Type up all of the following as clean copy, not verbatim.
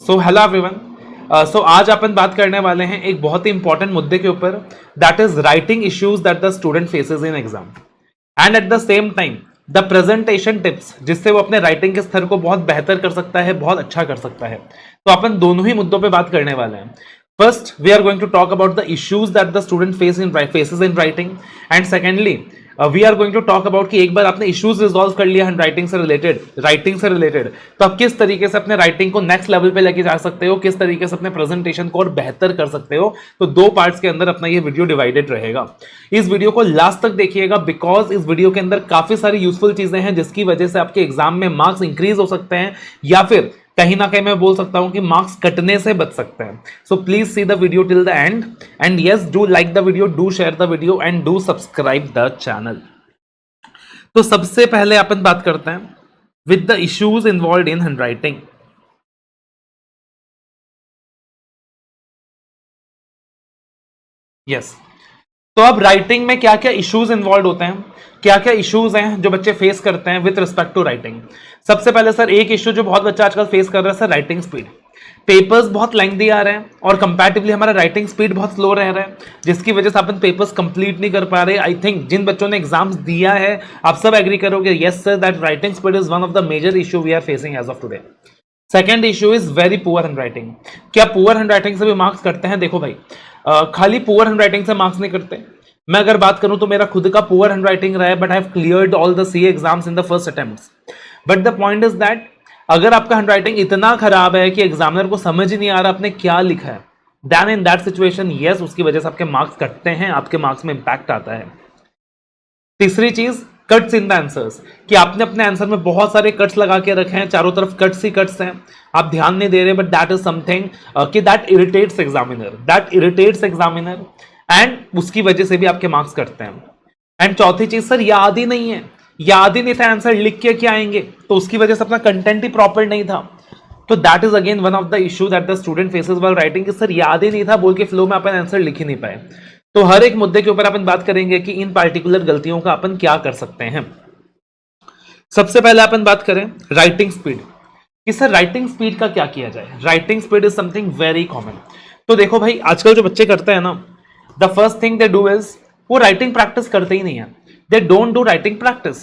So hello everyone. सो आज अपन बात करने वाले हैं एक बहुत ही इंपॉर्टेंट मुद्दे के ऊपर, that is writing issues that the student faces in exam and at the same time the presentation tips, जिससे वो अपने राइटिंग के स्तर को बहुत बेहतर कर सकता है, बहुत अच्छा कर सकता है। तो अपन दोनों ही मुद्दों पे बात करने वाले हैं। First we are going to talk about the issues that the student faces in writing, and secondly we are going to talk about कि एक बार आपने इश्यूज रिजॉल्व कर लिया राइटिंग से रिलेटेड, तो आप किस तरीके से अपने राइटिंग को नेक्स्ट लेवल पे लेके जा सकते हो, किस तरीके से अपने प्रेजेंटेशन को और बेहतर कर सकते हो। तो दो पार्ट्स के अंदर अपना ये वीडियो डिवाइडेड रहेगा। इस वीडियो को लास्ट तक देखिएगा, बिकॉज इस वीडियो के अंदर काफी सारी यूजफुल चीजें हैं जिसकी वजह से आपके एग्जाम में मार्क्स इंक्रीज हो सकते हैं, या फिर कहीं ना कहीं मैं बोल सकता हूं कि मार्क्स कटने से बच सकते हैं। So please see the video till the end, and yes, do like the video, do share the video and do subscribe the channel. तो सबसे पहले अपन बात करते हैं with the issues involve in handwriting. Yes, तो अब राइटिंग में क्या क्या इश्यूज इन्वॉल्व होते हैं, क्या क्या इश्यूज हैं जो बच्चे फेस करते हैं विद रिस्पेक्ट टू राइटिंग। सबसे पहले सर एक इश्यू जो बहुत बच्चा आजकल फेस कर रहा है सर, राइटिंग स्पीड। पेपर्स बहुत लेंथी आ रहे हैं और कंपैरेटिवली हमारा राइटिंग स्पीड बहुत स्लो रह रहा है, जिसकी वजह से अपन पेपर्स कंप्लीट नहीं कर पा रहे। आई थिंक जिन बच्चों ने एग्जाम्स दिया है आप सब एग्री करोगे, yes sir, that writing speed is one of the major issue we are facing as of today. Second issue is very poor handwriting. क्या पुअर हैंडराइटिंग से भी मार्क्स कटते हैं? देखो भाई, खाली पुअर हैंडराइटिंग से मार्क्स नहीं कटते। मैं अगर बात करूं तो मेरा खुद का पुअर हैंडराइटिंग रहा है, but I have cleared all the CA exams in the first attempts. But the point is that अगर आपका हैंडराइटिंग इतना खराब है कि एग्जामिनर को समझ ही नहीं आ रहा आपने क्या लिखा है, then in that situation yes, उसकी वजह से आपके मार्क्स कटते हैं, आपके मार्क्स में इंपैक्ट आता है। तीसरी चीज, कट्स इन द आंसर्स, कि आपने अपने आंसर में बहुत सारे कट्स लगा के रखे हैं, चारों तरफ कट्स ही कट्स हैं, आप ध्यान नहीं दे रहे, बट दैट इज समथिंग कि दैट इरिटेट्स एग्जामिनर, एंड उसकी वजह से भी आपके मार्क्स कटते हैं। एंड चौथी चीज सर, याद ही नहीं है, याद ही नहीं था आंसर, लिख के क्या आएंगे, तो उसकी वजह से अपना कंटेंट ही प्रॉपर नहीं था। तो that is again one of the issue that the student faces while writing, कि सर याद ही नहीं था बोल के फ्लो में अपन आंसर लिख ही नहीं पाए। तो हर एक मुद्दे के ऊपर अपन बात करेंगे कि इन पार्टिकुलर गलतियों का अपन क्या कर सकते हैं। सबसे पहले अपन बात करें राइटिंग स्पीड, कि सर राइटिंग स्पीड का क्या किया जाए। Writing speed is something very common. तो देखो भाई, आजकल जो बच्चे करते हैं ना, the first thing they do is वो राइटिंग प्रैक्टिस करते ही नहीं है, they don't do writing practice.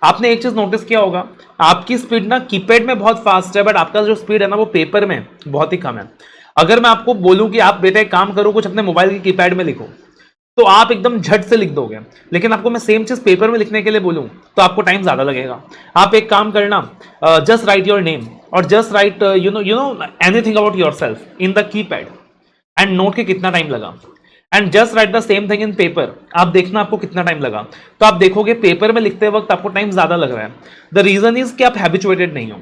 आपने एक चीज नोटिस किया होगा, आपकी स्पीड ना कीपैड में बहुत फास्ट है, बट आपका जो स्पीड है ना वो पेपर में बहुत ही कम है। अगर मैं आपको बोलूं कि आप बेटा एक काम करो, कुछ अपने मोबाइल के कीपैड में लिखो, तो आप एकदम झट से लिख दोगे, लेकिन आपको मैं सेम चीज पेपर में लिखने के लिए बोलूं तो आपको टाइम ज्यादा लगेगा। आप एक काम करना, जस्ट राइट योर नेम और just right you know anything about your self in the keypad and note के कितना टाइम लगा, and just right the same thing in paper, आप देखना आपको कितना टाइम लगा। तो आप देखोगे पेपर में लिखते वक्त आपको टाइम ज्यादा लग रहा है। द रीजन इज कि आप हैबिचुएटेड नहीं हो,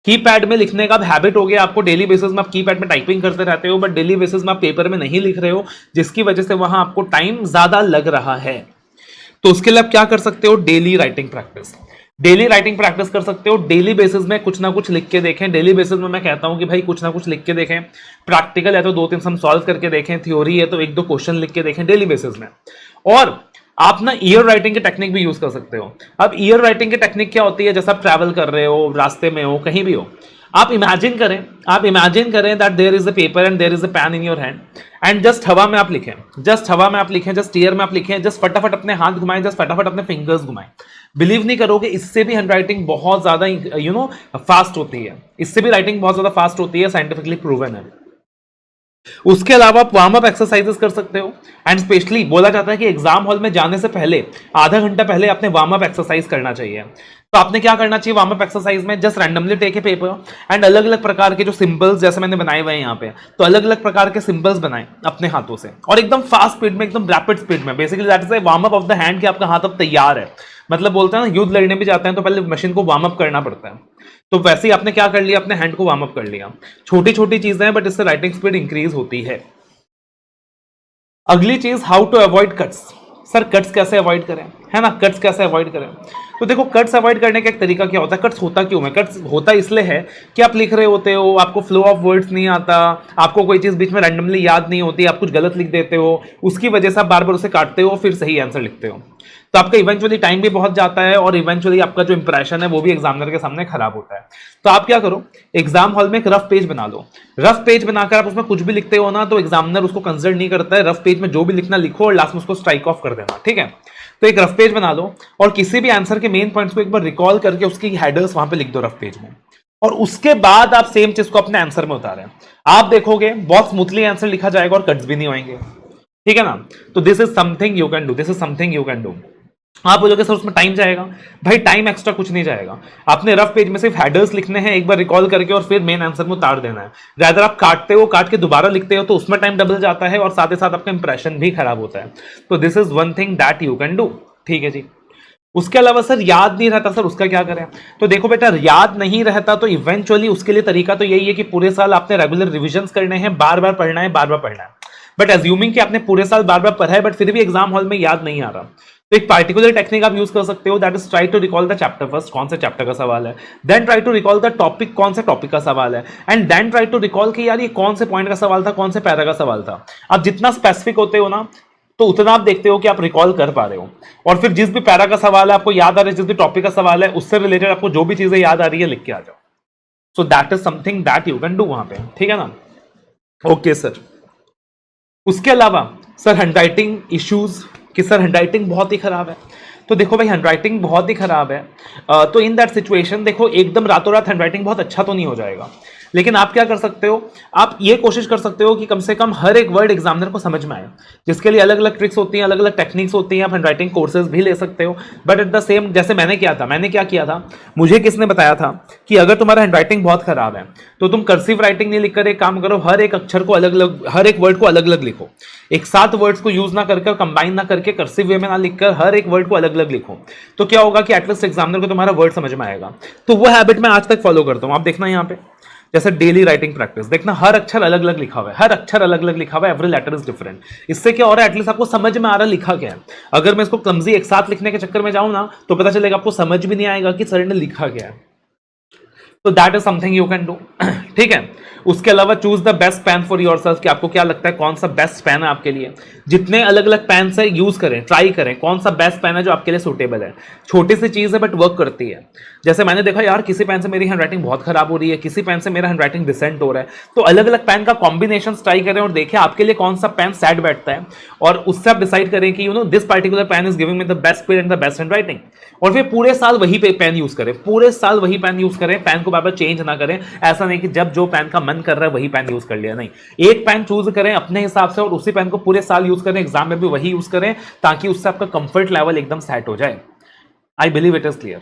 कीपैड में लिखने का हैबिट हो गया आपको, डेली बेसिस में आप कीपैड में टाइपिंग करते रहते हो, बट डेली बेसिस में आप पेपर में नहीं लिख रहे हो, जिसकी वजह से वहां आपको टाइम ज्यादा लग रहा है। तो उसके लिए आप क्या कर सकते हो, डेली राइटिंग प्रैक्टिस कर सकते हो। डेली बेसिस में कुछ ना कुछ लिख के देखें। डेली बेसिस में मैं कहता हूं कि भाई कुछ ना कुछ लिख के देखें, प्रैक्टिकल है तो 2-3 सम सॉल्व करके देखें, थ्योरी है तो 1-2 क्वेश्चन लिख के देखें डेली बेसिस में। और आप ना ईयर राइटिंग की टेक्निक भी यूज कर सकते हो। अब ईयर राइटिंग की टेक्निक क्या होती है, जैसे आप ट्रैवल कर रहे हो, रास्ते में हो, कहीं भी हो, आप इमेजिन करें that there is a paper and there is a pen in your hand, and just हवा में आप लिखें, जस्ट एयर में आप लिखें, जस्ट फटाफट अपने हाथ घुमाएं, जस्ट फटाफट अपने फिंगर्स घुमाएं। बिलीव नहीं करोगे, इससे भी हैंड राइटिंग बहुत ज्यादा फास्ट होती है, इससे भी राइटिंग बहुत ज्यादा फास्ट होती है, साइंटिफिकली प्रूवन है। उसके अलावा आप वार्म अप एक्सरसाइजेस कर सकते हो, एंड स्पेशली बोला जाता है कि एग्जाम हॉल में जाने से पहले आधा घंटा पहले आपने वार्म अप एक्सरसाइज करना चाहिए। तो आपने क्या करना चाहिए वार्म अप एक्सरसाइज में, just randomly take a paper and अलग अलग प्रकार के जो सिंबल्स जैसे मैंने बनाए हुए हैं यहाँ पे, तो अलग अलग प्रकार के सिंबल्स बनाएं अपने हाथों से, और एकदम फास्ट स्पीड में, एकदम रैपिड स्पीड में। Basically that is a warm up of the hand, कि आपका हाथ अब तैयार है। मतलब बोलते हैं ना, युद्ध लड़ने भी जाते हैं तो पहले मशीन को वार्म अप करना पड़ता है, तो वैसे ही आपने क्या कर लिया, अपने हैंड को वार्म अप कर लिया। छोटी छोटी चीजें हैं, बट इससे राइटिंग स्पीड इंक्रीज होती है। अगली चीज, how to avoid cuts. Sir cuts कैसे अवॉइड करें? है ना, कट्स कैसे अवॉइड करें। तो देखो कट्स अवॉइड करने का एक तरीका क्या होता है, कट्स होता क्यों है, कट्स होता इसलिए है कि आप लिख रहे होते हो, आपको फ्लो ऑफ वर्ड्स नहीं आता, आपको कोई चीज बीच में रैंडमली याद नहीं होती, आप कुछ गलत लिख देते हो, उसकी वजह से आप बार बार उसे काटते हो फिर सही आंसर लिखते हो। तो आपका इवेंचुअली टाइम भी बहुत जाता है और इवेंचुअली आपका जो इंप्रेशन है वो भी एग्जामिनर के सामने खराब होता है। तो आप क्या करो, एग्जाम हॉल में एक रफ पेज बना लो। रफ पेज बनाकर आप उसमें कुछ भी लिखते हो ना तो एग्जामिनर उसको कंसिडर नहीं करता है। रफ पेज में जो भी लिखना लिखो और लास्ट में उसको स्ट्राइक ऑफ कर देना, ठीक है। तो एक रफ पेज बना लो और किसी भी आंसर के मेन पॉइंट्स को एक बार रिकॉल करके उसकी हेडर्स वहां पे लिख दो रफ पेज में, और उसके बाद आप सेम चीज को अपने आंसर में उतारें। आप देखोगे बहुत स्मूथली आंसर लिखा जाएगा और कट्स भी नहीं होंगे, ठीक है ना। तो this is something you can do, this is something you can do. आप बोलोगे सर उसमें टाइम जाएगा, भाई टाइम एक्स्ट्रा कुछ नहीं जाएगा। आपने रफ पेज में सिर्फ हेडर्स लिखने हैं एक बार रिकॉल करके और फिर मेन आंसर में उतार देना है। ज्यादा आप काटते हो, काट के दोबारा लिखते हो तो उसमें टाइम डबल जाता है और साथ ही साथ आपका इंप्रेशन भी खराब होता है। तो this is one thing that you can do, ठीक है जी। उसके अलावा सर याद नहीं रहता, सर उसका क्या करें। तो देखो बेटा, याद नहीं रहता तो इवेंचुअली उसके लिए तरीका तो यही है कि पूरे साल आपने रेगुलर रिविजन्स करने हैं, बार बार पढ़ना है, बार बार पढ़ना है। बट एज्यूमिंग कि आपने पूरे साल बार बार पढ़ा है बट फिर भी एग्जाम हॉल में याद नहीं आ रहा, तो एक पार्टिकुलर टेक्निक आप यूज कर सकते हो, that is try to recall the chapter first, कौन से चैप्टर का सवाल है, then try to recall the topic, कौन से टॉपिक का सवाल है, and then try to recall कि यार ये कौन से पॉइंट का सवाल था, कौन से पैरा का सवाल था। आप जितना स्पेसिफिक होते हो ना तो उतना आप देखते हो कि आप रिकॉल कर पा रहे हो, और फिर जिस भी पैरा का सवाल है आपको याद आ रहा है, जिस भी टॉपिक का सवाल है उससे रिलेटेड आपको जो भी चीजें याद आ रही है लिख के आ जाओ। So that is something that you can do वहां पे, ठीक है ना। ओके सर, उसके अलावा सर हैंडराइटिंग इश्यूज, कि सर हैंडराइटिंग बहुत ही खराब है। तो देखो भाई हैंडराइटिंग बहुत ही खराब है, तो इन दैट सिचुएशन देखो एकदम रातों रात हैंडराइटिंग बहुत अच्छा तो नहीं हो जाएगा, लेकिन आप क्या कर सकते हो, आप ये कोशिश कर सकते हो कि कम से कम हर एक वर्ड एग्जामिनर को समझ में आए, जिसके लिए अलग अलग ट्रिक्स होती हैं, अलग अलग टेक्निक्स होती हैं। आप हैंडराइटिंग कोर्सेज भी ले सकते हो, बट एट द सेम, जैसे मैंने क्या किया था, मुझे किसने बताया था कि अगर तुम्हारा हैंडराइटिंग बहुत खराब है तो तुम कर्सिव राइटिंग नहीं लिखकर एक काम करो, हर एक अक्षर को अलग अलग, हर एक वर्ड को अलग अलग लिखो, एक साथ वर्ड्स को यूज ना करके, कंबाइन ना करके, कर्सिव वे में ना लिखकर हर एक वर्ड को अलग अलग लिखो। तो क्या होगा कि एटलीस्ट एग्जामिनर को तुम्हारा वर्ड समझ में आएगा। तो वो हैबिट मैं आज तक फॉलो करता हूं। आप देखना यहाँ पे, जैसे डेली राइटिंग प्रैक्टिस, देखना हर अक्षर अलग अलग लिखा हुआ है, हर अक्षर अलग अलग लिखा हुआ है, एवरी लेटर इज डिफरेंट। इससे क्या हो रहा है, एटलीस्ट आपको समझ में आ रहा है लिखा क्या है। अगर मैं इसको क्लमजी एक साथ लिखने के चक्कर में जाऊं ना तो पता चलेगा आपको समझ भी नहीं आएगा कि सर ने लिखा क्या है। तो that is something you can do, ठीक है। उसके अलावा choose the best pen for yourself, कि आपको क्या लगता है कौन सा बेस्ट पेन है आपके लिए। जितने अलग अलग पेन है यूज करें, ट्राई करें कौन सा बेस्ट पेन है जो आपके लिए सूटेबल है। छोटी सी चीज है बट वर्क करती है। जैसे मैंने देखा यार किसी पेन से मेरी हैंडराइटिंग बहुत खराब हो रही है, किसी पेन से मेरा हैंडराइटिंग डिसेंट हो रहा है, तो अलग अलग पेन का कॉम्बिनेशन ट्राई करें और देखें आपके लिए कौन सा पेन सेट बैठता है, और उससे आप डिसाइड करें कि this particular pen is giving me the best speed and the best handwriting. और फिर पूरे साल वही पेन यूज करें, पूरे साल वही पेन यूज करें, पेन को बार बार चेंज ना करें। ऐसा नहीं कि जब जो पेन का मन कर रहा है वही पेन यूज कर लिया, नहीं, एक पेन चूज करें अपने हिसाब से और उसी पेन को पूरे साल यूज करें, एग्जाम में भी वही यूज करें, ताकि उससे आपका कंफर्ट लेवल एकदम सेट हो जाए। I believe it is clear,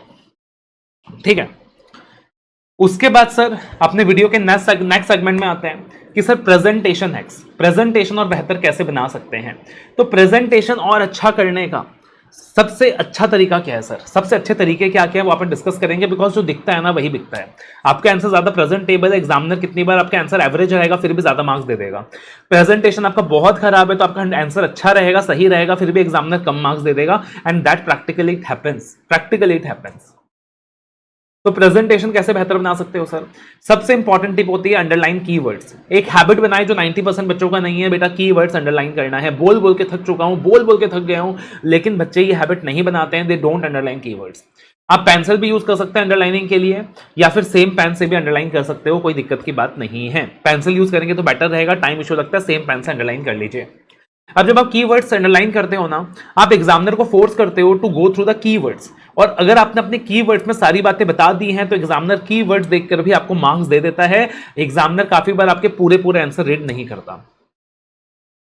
ठीक है। उसके बाद सर अपने वीडियो के नेक्स्ट सेगमेंट में आते हैं कि सर प्रेजेंटेशन हैक्स, प्रेजेंटेशन और बेहतर कैसे बना सकते हैं। तो प्रेजेंटेशन और अच्छा करने का सबसे अच्छा तरीका क्या है सर, सबसे अच्छे तरीके क्या क्या है वो अपन डिस्कस करेंगे, बिकॉज जो दिखता है ना वही बिकता है। आपका आंसर ज्यादा प्रेजेंटेबल है, एग्जामिनर कितनी बार आपका आंसर एवरेज रहेगा फिर भी ज्यादा मार्क्स दे देगा। प्रेजेंटेशन आपका बहुत खराब है तो आपका आंसर अच्छा रहेगा, सही रहेगा, फिर भी एग्जामिनर कम मार्क्स दे देगा, and that practically it happens. तो प्रेजेंटेशन कैसे बेहतर बना सकते हो सर, सबसे इंपॉर्टेंट टिप होती है अंडरलाइन कीवर्ड्स। एक हैबिट बनाए जो 90% बच्चों का नहीं है, बेटा कीवर्ड्स अंडरलाइन करना है। बोल बोल के थक चुका हूं, बोल बोल के थक गया हूं, लेकिन बच्चे ये हैबिट नहीं बनाते हैं, दे डोंट अंडरलाइन कीवर्ड्स। आप पेंसिल भी यूज कर सकते हैं अंडरलाइनिंग के लिए, या फिर सेम पेन से भी अंडरलाइन कर सकते हो, कोई दिक्कत की बात नहीं है। पेंसिल यूज करेंगे तो बेटर रहेगा, टाइम इशू लगता है, सेम पेन से अंडरलाइन कर लीजिए। अब जब आप कीवर्ड्स अंडरलाइन करते हो ना, आप एग्जामिनर को फोर्स करते हो to go through the keywords, और अगर आपने अपने कीवर्ड्स में सारी बातें बता दी हैं तो एग्जामिनर कीवर्ड्स देखकर भी आपको मार्क्स दे देता है। एग्जामिनर काफी बार आपके पूरे पूरे आंसर रीड नहीं करता।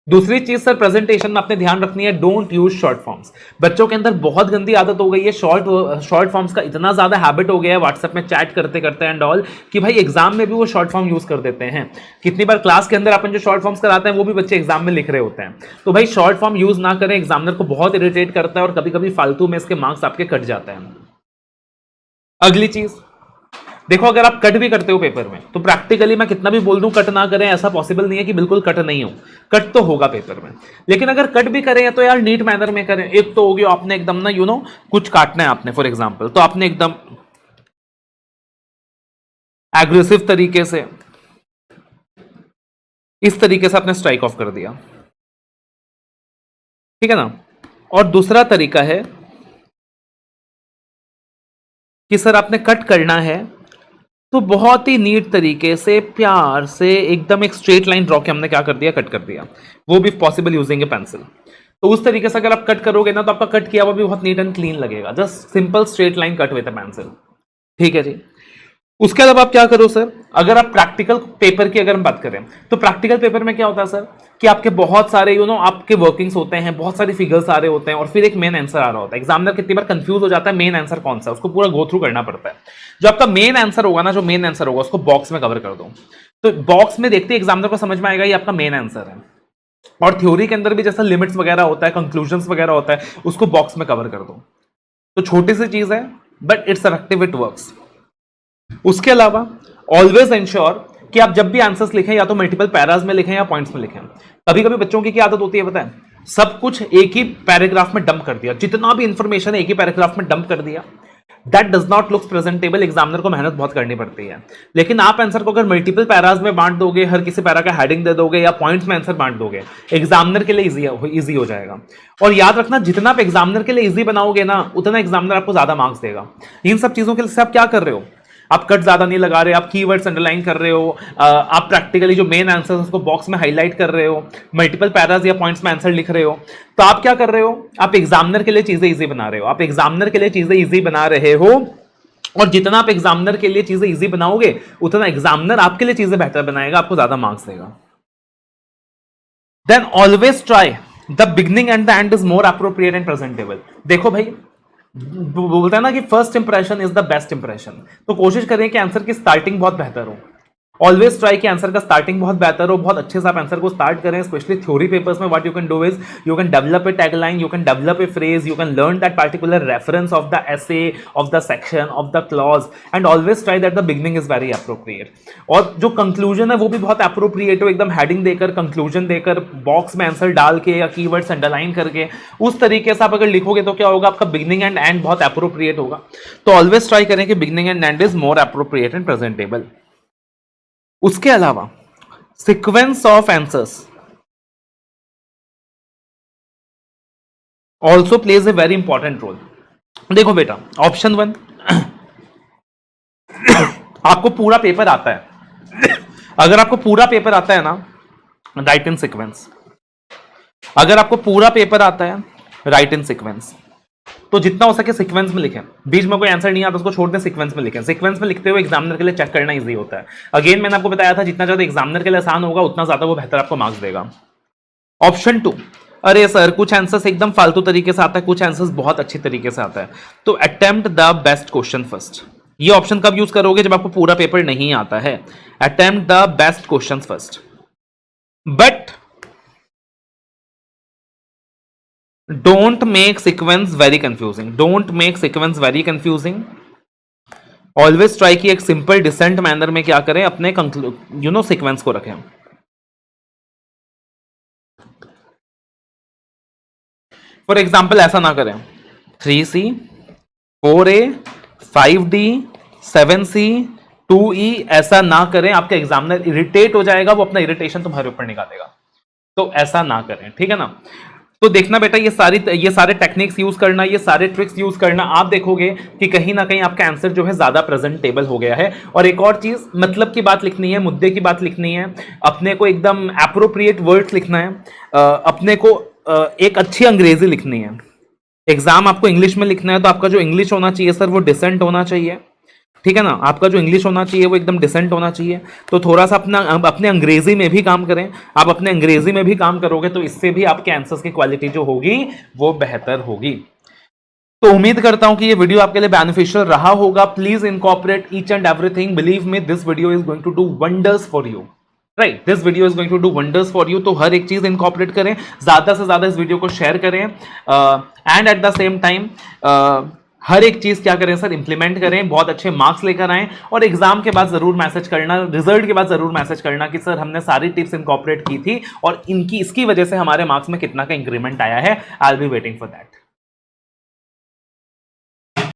दूसरी चीज सर प्रेजेंटेशन में आपने ध्यान रखनी है, डोंट यूज शॉर्ट फॉर्म्स। बच्चों के अंदर बहुत गंदी आदत हो गई है, शॉर्ट फॉर्म्स का इतना ज्यादा हैबिट हो गया है व्हाट्सएप में चैट करते करते एंड ऑल, कि भाई एग्जाम में भी वो शॉर्ट फॉर्म यूज कर देते हैं। कितनी बार क्लास के अंदर अपन जो शॉर्ट फॉर्म्स कराते हैं वो भी बच्चे एग्जाम में लिख रहे होते हैं। तो भाई शॉर्ट फॉर्म यूज ना करें, एग्जामिनर को बहुत इरिटेट करता है और कभी कभी फालतू में इसके मार्क्स आपके कट जाते हैं। अगली चीज देखो अगर आप कट भी करते हो पेपर में तो प्रैक्टिकली मैं कितना भी बोल दूं कट ना करें, ऐसा पॉसिबल नहीं है कि बिल्कुल कट नहीं हो, कट तो होगा पेपर में। लेकिन अगर कट भी करें तो यार नीट मैनर में करें। एक तो हो गया आपने एकदम ना कुछ काटना है आपने फॉर एग्जाम्पल, तो आपने एकदम एग्रेसिव तरीके से इस तरीके से आपने स्ट्राइक ऑफ कर दिया, ठीक है ना। और दूसरा तरीका है कि सर आपने कट करना है तो बहुत ही नीट तरीके से प्यार से एकदम एक स्ट्रेट लाइन ड्रॉ के हमने क्या कर दिया, कट कर दिया, वो भी पॉसिबल यूजिंग ए पेंसिल। तो उस तरीके से अगर आप कट करोगे ना तो आपका कट किया हुआ भी बहुत नीट एंड क्लीन लगेगा, just simple straight line cut with a pencil, ठीक है जी। उसके अलावा आप क्या करो सर, अगर आप प्रैक्टिकल पेपर की अगर हम बात करें तो प्रैक्टिकल पेपर में क्या होता है सर कि आपके बहुत सारे आपके वर्किंग्स होते हैं, बहुत सारे फिगर्स आ रहे होते हैं और फिर एक मेन आंसर आ रहा होता है। एग्जामिनर कितनी बार कंफ्यूज हो जाता है मेन आंसर कौन सा, उसको पूरा गो थ्रू करना पड़ता है। जो आपका मेन आंसर होगा ना, जो मेन आंसर होगा उसको बॉक्स में कवर कर दो, तो बॉक्स में देखते एग्जामिनर को समझ में आएगा ये आपका मेन आंसर है। और थ्योरी के अंदर भी जैसा लिमिट्स वगैरह होता है, कंक्लूजन्स वगैरह होता है, उसको बॉक्स में कवर कर दो। तो छोटी सी चीज है but it's effective, it works. उसके अलावा ऑलवेज इंश्योर कि आप जब भी आंसर्स लिखें या तो मल्टीपल पैराज में लिखें या पॉइंट्स में लिखें। कभी कभी बच्चों की क्या आदत होती है पता है, सब कुछ एक ही पैराग्राफ में डंप कर दिया, जितना भी इंफॉर्मेशन है एक ही पैराग्राफ में डंप कर दिया। That does not looks presentable, examiner को मेहनत बहुत करनी पड़ती है। लेकिन आप आंसर को अगर मल्टीपल पैराज में बांट दोगे, हर किसी पैरा का हेडिंग दे दोगे या पॉइंट्स में आंसर बांट दोगे, एग्जामिनर के लिए इजी हो जाएगा। और याद रखना जितना आप एग्जामिनर के लिए इजी बनाओगे ना, उतना एग्जामिनर आपको ज्यादा मार्क्स देगा। इन सब चीजों के लिए आप क्या कर रहे हो, आप कट ज्यादा नहीं लगा रहे, आप कीवर्ड्स अंडरलाइन कर रहे हो, आप प्रैक्टिकली जो मेन आंसर उसको बॉक्स में हाईलाइट कर रहे हो, मल्टीपल पैराज या पॉइंट्स में आंसर लिख रहे हो। तो आप क्या कर रहे हो, आप एग्जामिनर के लिए चीजें इजी बना रहे हो, आप एग्जामिनर के लिए चीजें इजी बना रहे हो। और जितना आप एग्जामिनर के लिए चीजें इजी बनाओगे उतना एग्जामिनर आपके लिए चीजें बेहतर बनाएगा, आपको ज्यादा मार्क्स देगा। Then always try the beginning and the end is more appropriate and presentable. देखो भाई बोलता है ना कि first impression is the best impression, तो कोशिश करें कि आंसर की स्टार्टिंग बहुत बेहतर हो। ऑलवेज ट्राई कि आंसर का स्टार्टिंग बहुत बेहतर हो, बहुत अच्छे से आप आंसर को स्टार्ट करें। स्पेशली थ्योरी पेपर्स में what you can do is you can develop a tagline, you can develop a phrase, you can learn that particular reference of the essay, of the section, of the clause, and always try that the beginning is very appropriate. और जो conclusion है वो भी बहुत appropriate हो, एकदम heading देकर, conclusion देकर, बॉक्स में आंसर डाल के या कीवर्ड्स अंडरलाइन करके, उस तरीके से आप अगर लिखोगे तो क्या होगा, आपका बिगनिंग एंड एंड बहुत अप्रोप्रिएट होगा। तो ऑलवेज ट्राई करें कि beginning and end is more appropriate and presentable. उसके अलावा sequence of answers also plays a very important role. देखो बेटा ऑप्शन 1 आपको पूरा पेपर आता है अगर आपको पूरा पेपर आता है ना, राइट इन सीक्वेंस। अगर आपको पूरा पेपर आता है राइट इन सीक्वेंस, तो जितना हो सके सीक्वेंस में लिखें। बीच में कोई आंसर नहीं आता उसको छोड़ दें, सीक्वेंस में लिखें। सीक्वेंस में लिखते हुए एग्जामिनर के लिए चेक करना इजी होता है। अगेन मैंने आपको बताया था जितना ज्यादा एग्जामिनर के लिए आसान होगा उतना ज्यादा वो बेहतर आपको मार्क्स देगा। ऑप्शन 2, अरे सर कुछ आंसर्स एकदम फालतू तरीके से आता है, कुछ आंसर्स बहुत अच्छी तरीके से आता है, तो attempt the best question first. ये ऑप्शन कब यूज करोगे, जब आपको पूरा पेपर नहीं आता है। Attempt the best question first, but don't make sequence very confusing, don't make sequence very confusing। always try कि एक सिंपल डिसेंट मैनर में क्या करें, अपने सीक्वेंस को रखें। फॉर एग्जाम्पल ऐसा ना करें 3C 4A 5D 7C 2E, ऐसा ना करें, आपका एग्जामिनर इरिटेट हो जाएगा, वो अपना इरिटेशन तुम्हारे ऊपर निकालेगा। तो ऐसा ना करें, ठीक है ना। तो देखना बेटा ये सारे टेक्निक्स यूज करना, ये सारे ट्रिक्स यूज करना, आप देखोगे कि कहीं ना कहीं आपका आंसर जो है ज्यादा प्रेजेंटेबल हो गया है। और एक और चीज, मतलब की बात लिखनी है, मुद्दे की बात लिखनी है, अपने को एकदम एप्रोप्रिएट वर्ड्स लिखना है, अपने को एक अच्छी अंग्रेजी लिखनी है। एग्जाम आपको इंग्लिश में लिखना है तो आपका जो इंग्लिश होना चाहिए सर वो डिसेंट होना चाहिए, ठीक है ना। आपका जो इंग्लिश होना चाहिए वो एकदम डिसेंट होना चाहिए। तो थोड़ा सा अपने अंग्रेजी में भी काम करें। आप अपने अंग्रेजी में भी काम करोगे तो इससे भी आपके आंसर्स की क्वालिटी जो होगी वो बेहतर होगी। तो उम्मीद करता हूं कि ये वीडियो आपके लिए बेनिफिशियल रहा होगा। Please incorporate each and everything, believe me this video is going to do wonders for you, right, this video is going to do wonders for you. तो हर एक चीज इनकॉर्पोरेट करें, ज्यादा से ज्यादा इस वीडियो को शेयर करें, and at the same time हर एक चीज क्या करें सर, इंप्लीमेंट करें, बहुत अच्छे मार्क्स लेकर आएं, और एग्जाम के बाद जरूर मैसेज करना, रिजल्ट के बाद जरूर मैसेज करना कि सर हमने सारी टिप्स इनकॉर्पोरेट की थी और इसकी वजह से हमारे मार्क्स में कितना का इंक्रीमेंट आया है। I will be waiting for that.